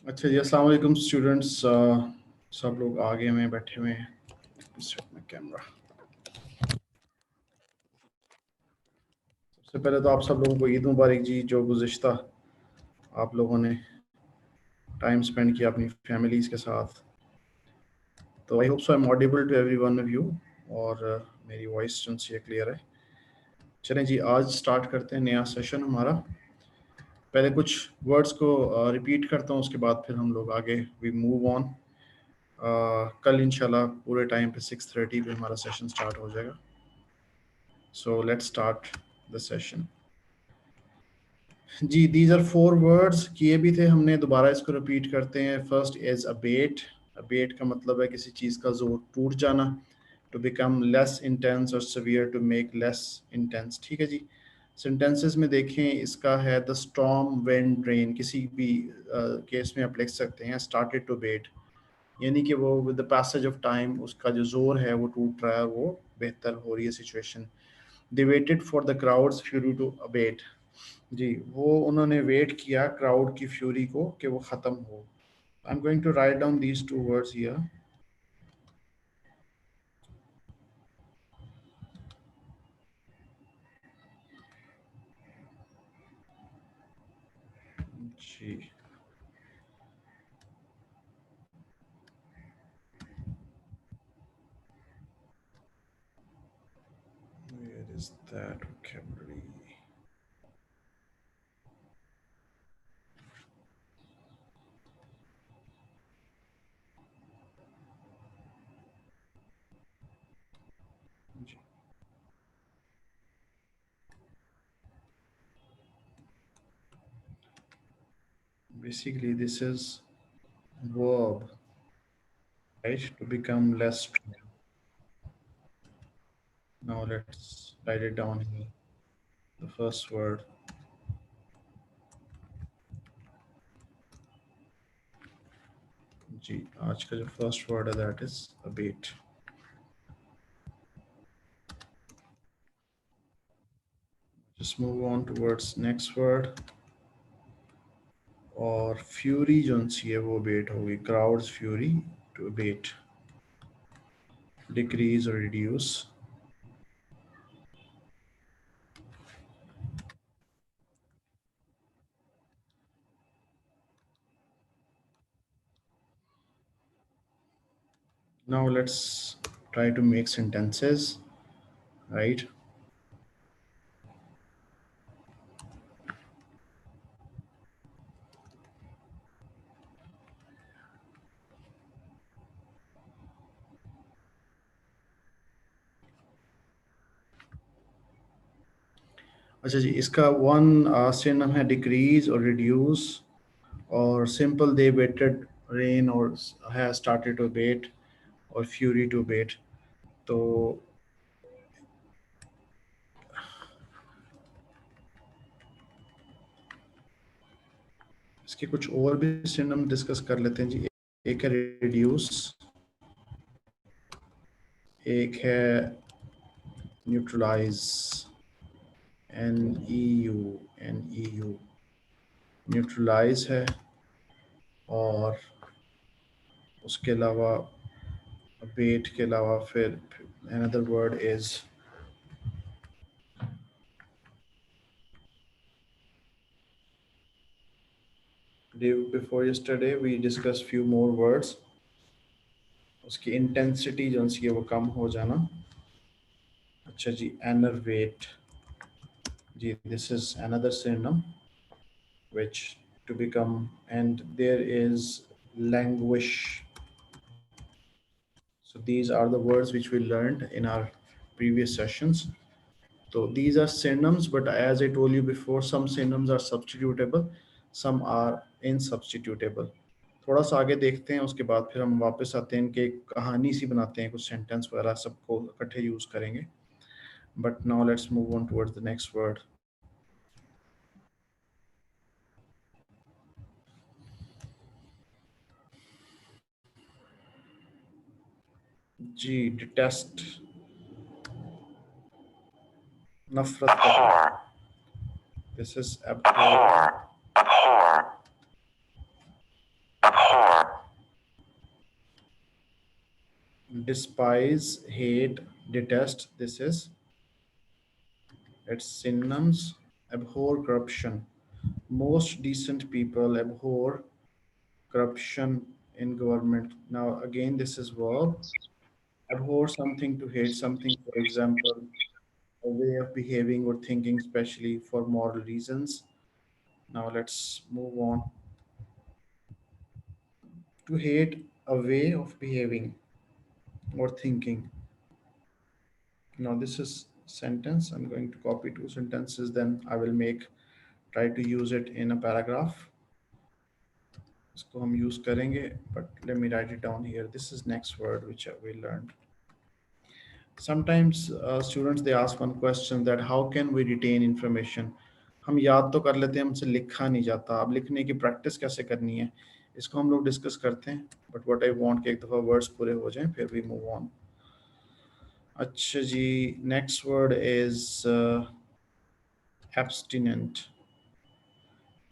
अच्छा जी, अस्सलाम वालेकुम स्टूडेंट्स। सब लोग आगे में बैठे हुए हैं। सेट में कैमरा। सबसे पहले तो आप सब लोगों को ईद मुबारक जी। जो गुज़िश्ता आप लोगों ने टाइम स्पेंड किया अपनी फैमिलीज़ के साथ, तो I hope so I am audible to every one of you. और मेरी वॉइस सुनसी क्लियर है। चलें जी, आज स्टार्ट करते हैं नया सेशन हमारा। पहले कुछ वर्ड्स को रिपीट करता हूँ, उसके बाद फिर हम लोग आगे वी मूव ऑन। कल इंशाल्लाह पूरे टाइम पे 6:30 पे हमारा सेशन स्टार्ट हो जाएगा। So let's start the session जी। दीज आर फोर वर्ड्स किए भी थे हमने, दोबारा इसको रिपीट करते हैं। First is abate. अबेट का मतलब है किसी चीज़ का जोर टूट जाना। टू बिकम लेस इंटेंस और severe, to make less intense. ठीक है जी। सेंटेंसेस में देखें, इसका है द स्टॉर्म विंड रेन। किसी भी केस में आप लिख सकते हैं स्टार्टेड टू अबेट, यानी कि वो with the passage of time उसका जो जोर है वो टूट रहा है, वो बेहतर हो रही है situation. They waited for the crowd's fury to abate. जी, वो उन्होंने वेट किया क्राउड की फ्यूरी को कि वो ख़त्म हो। I am going to write down these two words here. जी, where is that vocabulary? जी, basically this is verb, right? To become less strong. Now let's write it down here. The first word. जी, आज का जो first word है that is abate. Just move on towards next word। और fury जो सी है वो अबेट होगी। Crowds fury to abate, decrease और reduce. Now let's try to make sentences, right? अच्छा जी, इसका वन सिनोनिम है डिक्रीज और रिड्यूस। और सिंपल दे वेटेड रेन और है स्टार्टेड टू अबेट और फ्यूरी टू अबेट। तो इसके कुछ और भी सिनोनिम डिस्कस कर लेते हैं जी। एक है रिड्यूस, एक है न्यूट्रलाइज, NEU न्यूट्रलाइज है। और उसके अलावा अबेट के अलावा फिर another word is day before yesterday we discussed few more words। उसकी इंटेंसिटी जो सी है वो कम हो जाना। अच्छा जी, enervate ji, this is another synonym which to become। and there is languish। so these are the words which we learned in our previous sessions। So these are synonyms, but as I told you before, some synonyms are substitutable, some are insubstitutable। थोड़ा सा आगे देखते हैं, उसके बाद फिर हम वापस आते हैं, इनके एक कहानी सी बनाते हैं, कुछ सेंटेंस वगैरह सबको इकट्ठे यूज करेंगे। But now let's move on towards the next word. जी, डिटेस्ट, नफरत करना। This is abhor। despise, hate, detest. This is its synonyms. Abhor corruption. Most decent people abhor corruption in government. Now, again, this is verb. Abhor something, to hate something. For example, a way of behaving or thinking, especially for moral reasons. Now, let's move on. To hate a way of behaving or thinking. Now, this is sentence. I'm going to copy two sentences, then I will try to use it in a paragraph. इसको हम use करेंगे, but let me write it down here. This is next word which we learned. Sometimes students they ask one question that how can we retain information? हम याद तो कर लेते हैं, हमसे लिखा नहीं जाता. अब लिखने की प्रैक्टिस कैसे करनी है, इसको हम लोग डिस्कस करते हैं. बट व्हाट आई वांट कि एक दफ़ा वर्ड्स पूरे हो जाएं फिर वी मूव ऑन. अच्छा जी, नेक्स्ट वर्ड इज एब्स्टिनेंट.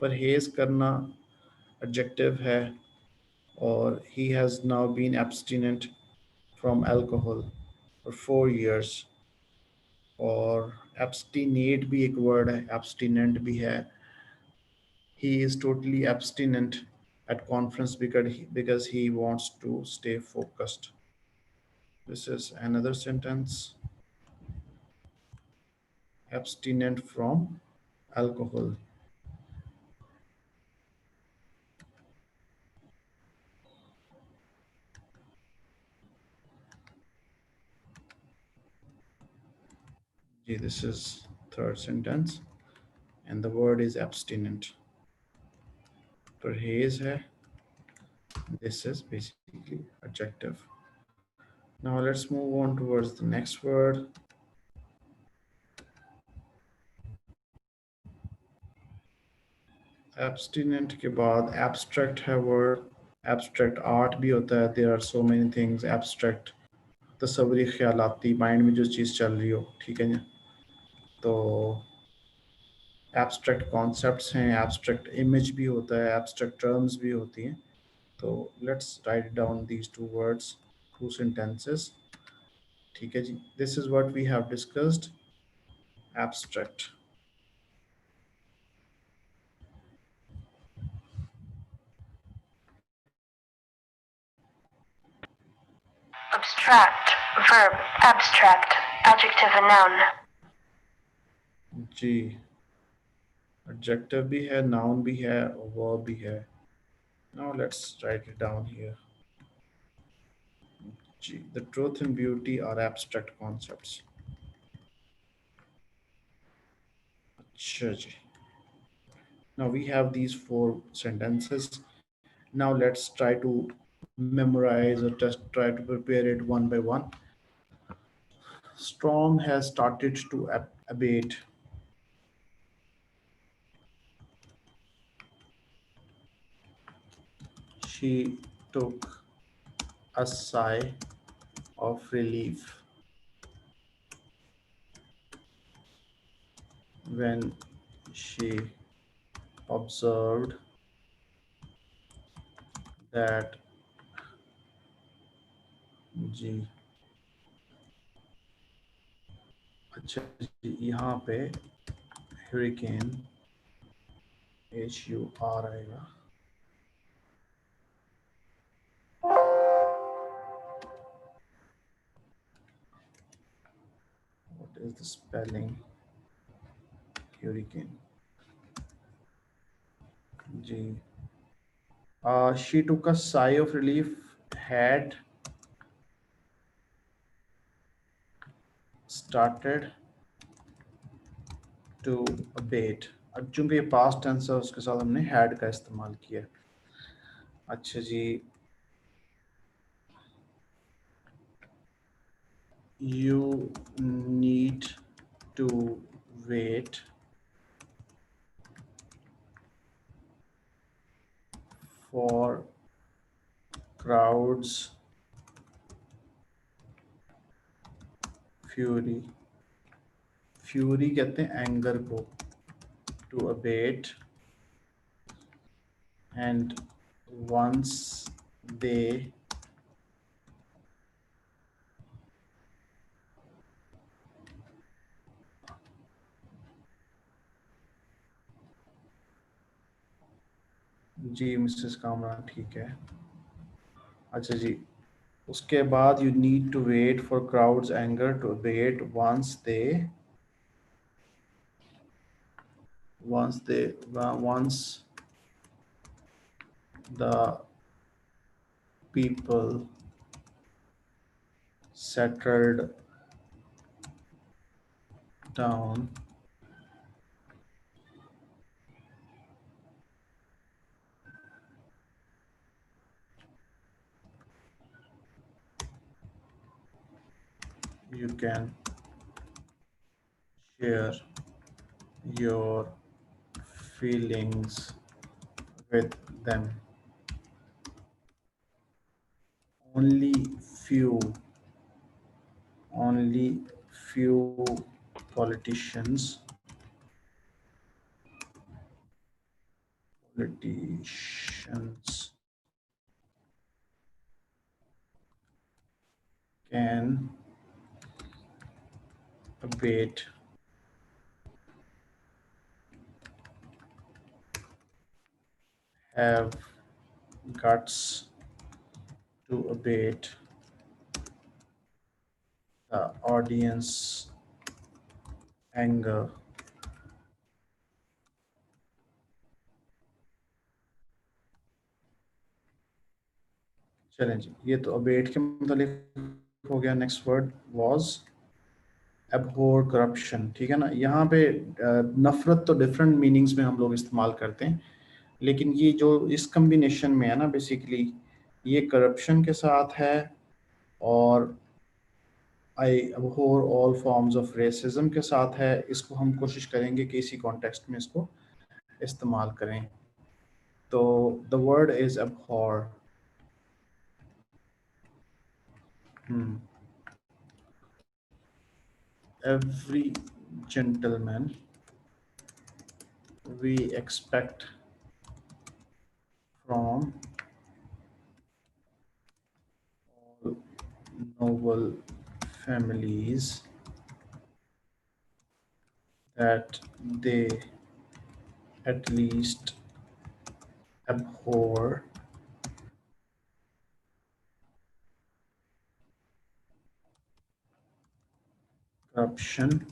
परहेज करना एडजेक्टिव है, और he has now been abstinent from alcohol for 4 years. और abstinate भी एक वर्ड है, abstinent भी है. He is totally abstinent at conference because he wants to stay focused. This is another sentence. Abstinent from alcohol. This is third sentence, and the word is abstinent. Parhez hai. This is basically adjective. Now let's move on towards the next word. Abstinent के बाद abstract है word. Abstract art भी होता है. There are so many things abstract. तस्वरी ख्यालाती, mind में जो चीज़ चल रही हो, ठीक है ना. तो एब्स्ट्रैक्ट कॉन्सेप्ट्स हैं, एब्स्ट्रैक्ट इमेज भी होता है, एब्स्ट्रैक्ट टर्म्स भी होती हैं. तो let's write down these two words, two sentences. ठीक है जी, this is what we have discussed. Abstract. Abstract, verb, abstract, adjective and noun. जी, एडजेक्टिव भी है, नाउन भी है, वर्ब भी है. Now let's write it down here. जी, the truth and beauty are abstract concepts. अच्छा जी. Now we have these four sentences. Now let's try to memorize or just try to prepare it one by one. Storm has started to abate. She took a sigh of relief when she observed that जी. अच्छा जी, यहाँ पे hurricane HUR आएगा. What is the spelling? Hurricane. Ji. She took a sigh of relief, had started to abate. अब चूंकि ये past tense है, उसके साथ हमने had का इस्तेमाल किया. अच्छा जी, you need to wait for crowds fury कहते हैं एंगर को, to abate, and once they जी मिसेस कामरान ठीक है। अच्छा जी, उसके बाद you need to wait for crowds anger to abate once the people settled down, you can share your feelings with them. Only few, only few politicians politicians can abate have guts to abate the audience anger. चलें जी, ये तो abate के मतलब हो गया। Next word was एबहोर corruption, ठीक है ना। यहाँ पे नफरत तो डिफरेंट मीनिंग्स में हम लोग इस्तेमाल करते हैं, लेकिन ये जो इस कम्बिनेशन में है ना, बेसिकली ये करप्शन के साथ है, और आई अबहोर ऑल फॉर्म्स ऑफ रेसिज्म के साथ है। इसको हम कोशिश करेंगे कि इसी कॉन्टेक्स्ट में इसको इस्तेमाल करें। तो the word is abhor. Every gentleman we expect from all noble families that they at least abhor corruption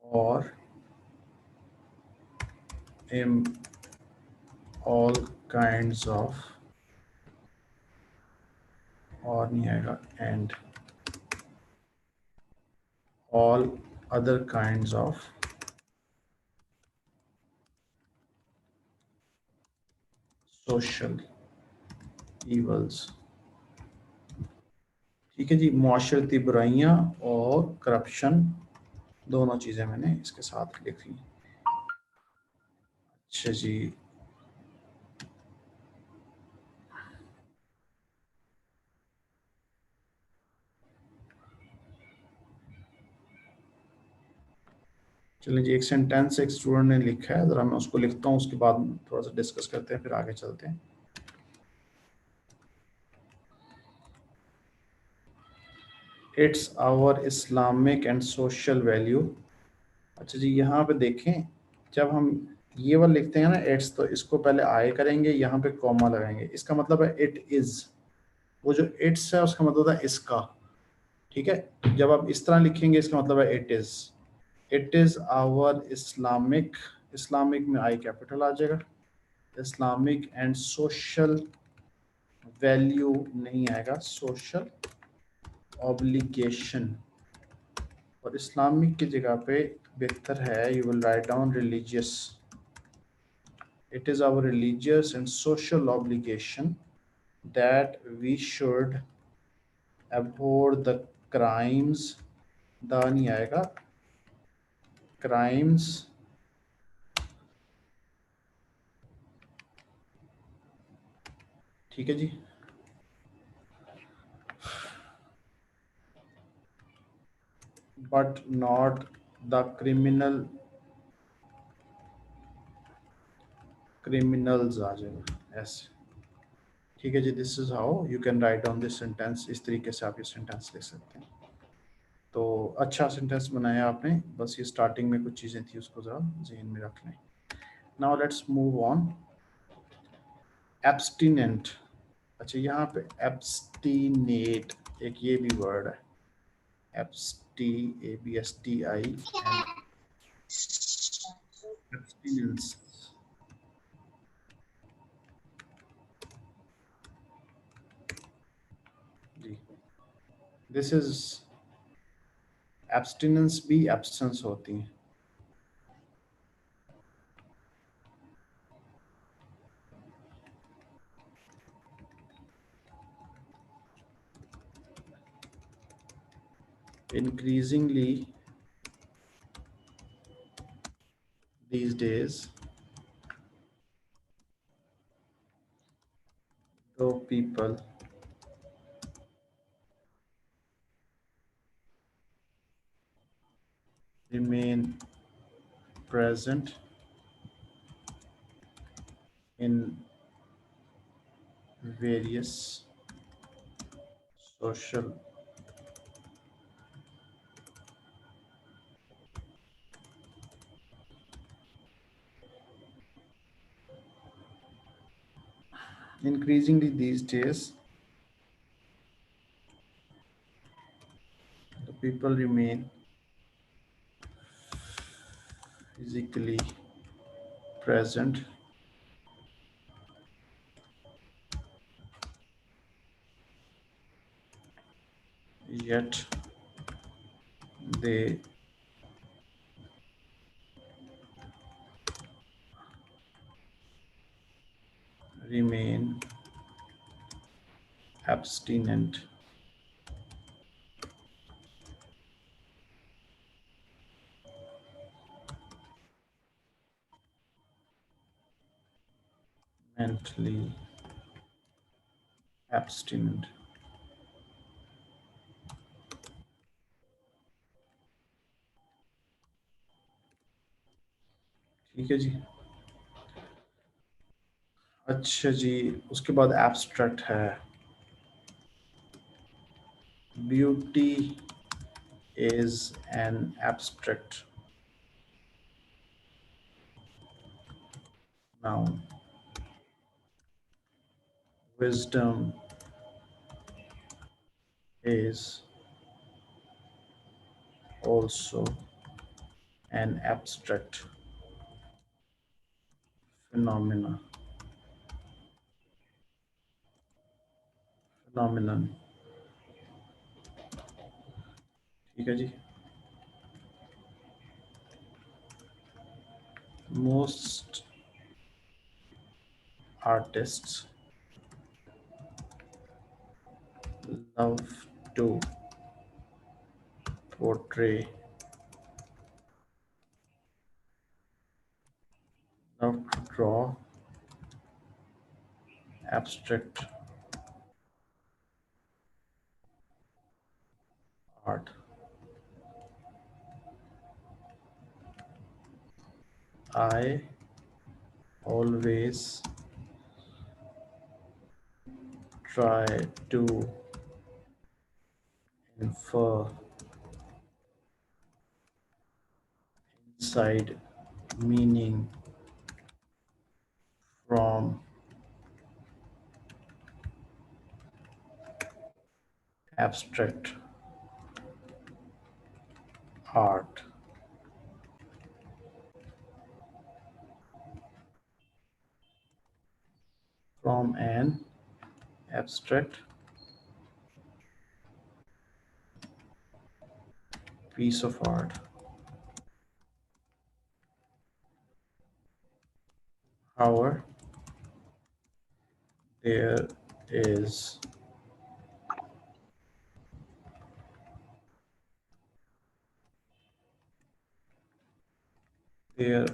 or in all kinds of, और नहीं आएगा, and all other kinds of social evils। ठीक है जी, मुआशरती बुराइयां और करप्शन, दोनों चीज़ें मैंने इसके साथ लिखी। अच्छा जी, चलिए जी, एक सेंटेंस एक स्टूडेंट ने लिखा है, ज़रा मैं उसको लिखता हूँ, उसके बाद थोड़ा सा डिस्कस करते हैं, फिर आगे चलते हैं। It's our Islamic and social value. अच्छा जी, यहाँ पे देखें, जब हम ये वाला लिखते हैं ना इट्स, तो इसको पहले आए करेंगे, यहाँ पे कॉमा लगाएंगे, इसका मतलब है इट इज़। वो जो इट्स है उसका मतलब है इसका, ठीक है। जब आप इस तरह लिखेंगे इसका मतलब है it is our Islamic, Islamic में आई कैपिटल आ जाएगा, इस्लामिक एंड सोशल वैल्यू नहीं आएगा, सोशल ऑब्लिगेशन। और इस्लामिक की जगह पे बेहतर है you will write down religious. It is our religious and social obligation that we should abhor the crimes, the नहीं आएगा, crimes ठीक है जी। but not the criminals आ जाएगा ऐसे, ठीक है जी। This is how you can write down this sentence, इस तरीके से आप ये सेंटेंस लिख सकते हैं। तो अच्छा सेंटेंस बनाया आपने, बस ये स्टार्टिंग में कुछ चीज़ें थी उसको ज़रा जहन में रख लें। Now let's move on. Abstinent. अच्छा यहाँ पे abstinate एक ये भी वर्ड है, abstinence, abstinence. Ji, this is abstinence भी absence होती है. Increasingly these days, though people remain present in various social increasingly these days, the people remain physically present, yet they remain abstinent. Mentally abstinent. ठीक है जी. अच्छा जी, उसके बाद abstract है. Beauty is an abstract noun. Wisdom is also an abstract phenomena, phenomenon. ठीक है जी. Most artists love to portray, love to draw abstract art. I always try to infer inside meaning from abstract art. From an abstract piece of art. However, there is there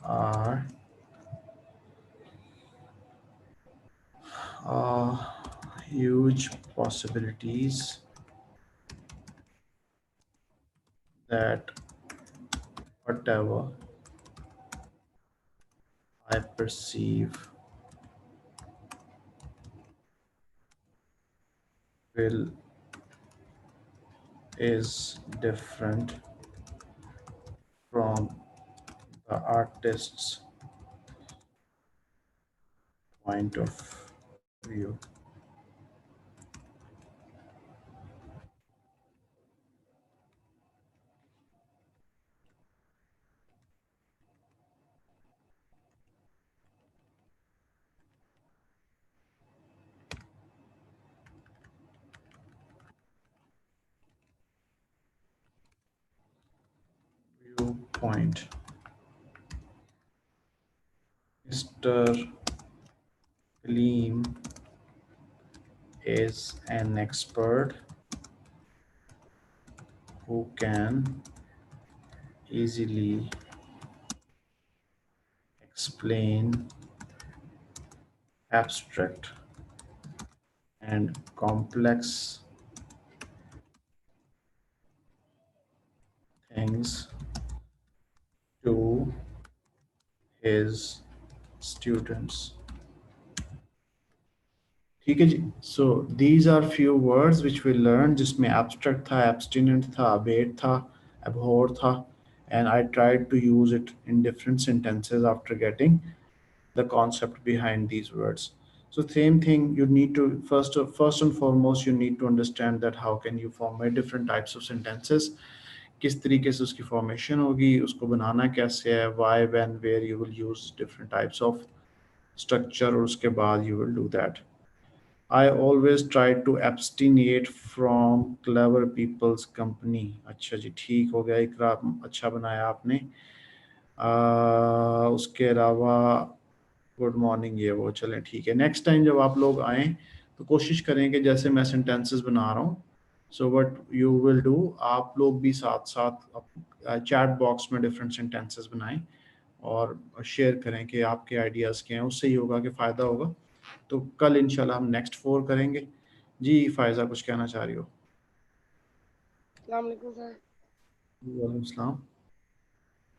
are huge possibilities that whatever I perceive will is different from the artist's point of view. Viewpoint. Mr. Kaleem is an expert who can easily explain abstract and complex things to his students. ठीक है जी. So these are few words which we learned, जिसमें abstract था, abstinent था, abate था, abhor था, and I tried to use it in different sentences after getting the concept behind these words. So same thing, you need to first and foremost you need to understand that how can you form different types of sentences, किस तरीके से उसकी formation होगी, उसको बनाना कैसे है, why, when, where you will use different types of structure, और उसके बाद you will do that. I always try to abstinate from clever people's company. अच्छा जी, ठीक हो गया, इकरा अच्छा बनाया आपने. उसके अलावा गुड मॉर्निंग, ये वो, चलें ठीक है. नेक्स्ट टाइम जब आप लोग आएँ तो कोशिश करें कि जैसे मैं सेंटेंसेस बना रहा हूँ, so what you will do, आप लोग भी साथ साथ चैट बॉक्स में डिफरेंट सेंटेंसेस बनाएं और शेयर करें कि आपके आइडियाज़ क्या हैं. उससे ही होगा कि फ़ायदा होगा. तो कल इंशाल्लाह हम नेक्स्ट 4 करेंगे. जी फ़ायज़ा, कुछ कहना चाह रही हो? अस्सलाम वालेकुम सर। वालेकुम सलाम.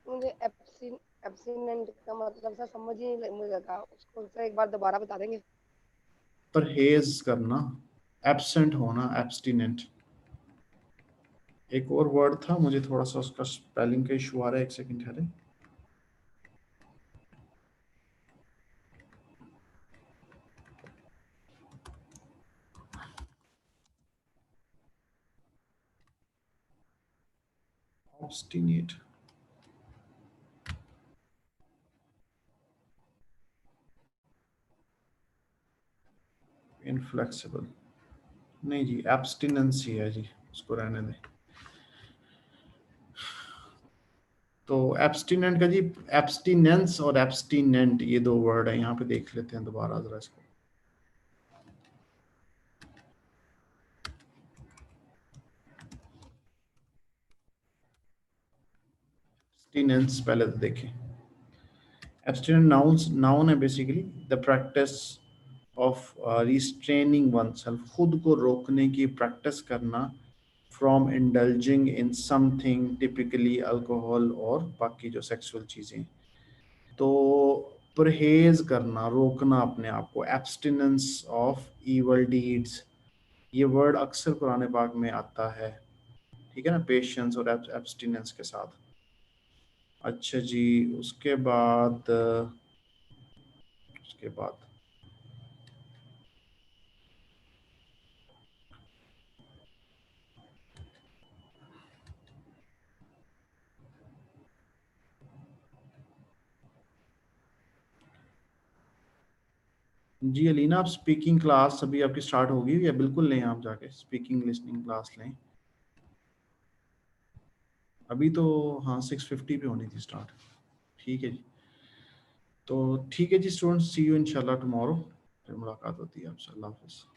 मुझे एब्सिनेंट का मतलब सर समझ ही नहीं मुझे लगा, उसको सर एक बार दोबारा बता देंगे? परहेज करना, एब्सेंट होना, एब्सटिनेंट. एक और वर्ड था, मुझे थोड़ा सा उसका स्पेलिंग का इशू आ रहा है, एक सेकंड ठहरे. Obstinate, inflexible. नहीं जी, एब्सटिनेंसी है जी, उसको रहने दें. तो एब्सटिनेंट का जी, एब्सटिनेंस और एब्सटिनेंट ये दो वर्ड है. यहाँ पे देख लेते हैं दोबारा जरा इसको. एब्सटिनेंस पहले तो देखें. एब्सटिनेंट नाउन है basically the practice of restraining one self, खुद को रोकने की प्रैक्टिस करना, from indulging in something, typically alcohol और बाकी जो सेक्सुअल चीज़ें. तो परहेज करना, रोकना अपने आप को, एब्सटिनेंस ऑफ इवल डीड्स, ये वर्ड अक्सर कुरान पाक में आता है. ठीक है ना, पेशेंस और एब्सटिनेंस के साथ. अच्छा जी, उसके बाद जी अलीना, आप स्पीकिंग क्लास अभी आपकी स्टार्ट होगी या बिल्कुल लें, आप जाके स्पीकिंग लिसनिंग क्लास लें. अभी तो हाँ 6:50 पे होनी थी स्टार्ट. ठीक है जी. तो ठीक है जी स्टूडेंट्स, सी यू इंशाल्लाह टुमारो, फिर मुलाकात होती है आपसे. अल्लाह हाफिज़.